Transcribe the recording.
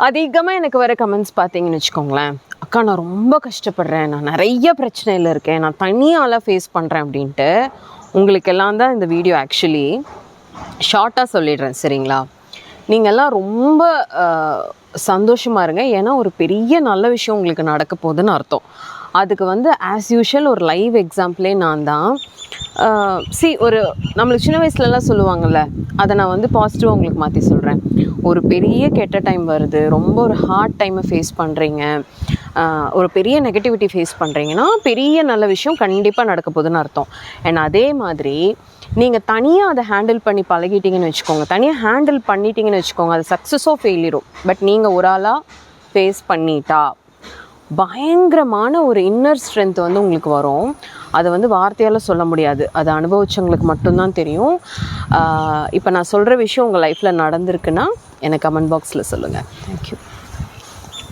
அதிகமாக எனக்கு வர கமெண்ட்ஸ் பார்த்தீங்கன்னு வச்சுக்கோங்களேன், அக்கா நான் ரொம்ப கஷ்டப்படுறேன், நான் நிறைய பிரச்சனையில் இருக்கேன், நான் தனியாலாம் ஃபேஸ் பண்ணுறேன் அப்படின்ட்டு. உங்களுக்கெல்லாம் தான் இந்த வீடியோ ஆக்சுவலி ஷார்ட்டாக சொல்லிடுறேன் சரிங்களா. நீங்கள்லாம் ரொம்ப சந்தோஷமாக இருங்க, ஏன்னா ஒரு பெரிய நல்ல விஷயம் உங்களுக்கு நடக்க போகுதுன்னு அர்த்தம். அதுக்கு ஆஸ் யூஷுவல் ஒரு லைவ் எக்ஸாம்பிளே நான் தான். ஒரு நம்மளுக்கு சின்ன வயசுலலாம் சொல்லுவாங்கள்ல, அதை நான் பாசிட்டிவாக உங்களுக்கு மாற்றி சொல்கிறேன். ஒரு பெரிய கெட்ட டைம் வருது, ரொம்ப ஒரு ஹார்ட் டைமை ஃபேஸ் பண்ணுறீங்க, ஒரு பெரிய நெகட்டிவிட்டி ஃபேஸ் பண்ணுறீங்கன்னா பெரிய நல்ல விஷயம் கண்டிப்பாக நடக்க போகுதுன்னு அர்த்தம். அண்ட் அதே மாதிரி நீங்கள் தனியாக அதை ஹேண்டில் பண்ணி பழகிட்டீங்கன்னு வச்சுக்கோங்க, தனியாக ஹேண்டில் பண்ணிட்டீங்கன்னு வச்சுக்கோங்க, அது சக்ஸஸோ ஃபெயிலியரோ, பட் நீங்கள் ஒரு ஆளாக ஃபேஸ் பண்ணிட்டா பயங்கரமான ஒரு இன்னர் ஸ்ட்ரென்த் உங்களுக்கு வரும். அதை வார்த்தையால் சொல்ல முடியாது, அதை அனுபவிச்சவங்களுக்கு மட்டும்தான் தெரியும். இப்போ நான் சொல்கிற விஷயம் உங்கள் லைஃப்பில் நடந்திருக்குன்னா எனக்கு கமெண்ட் பாக்ஸில் சொல்லுங்கள். தேங்க்யூ.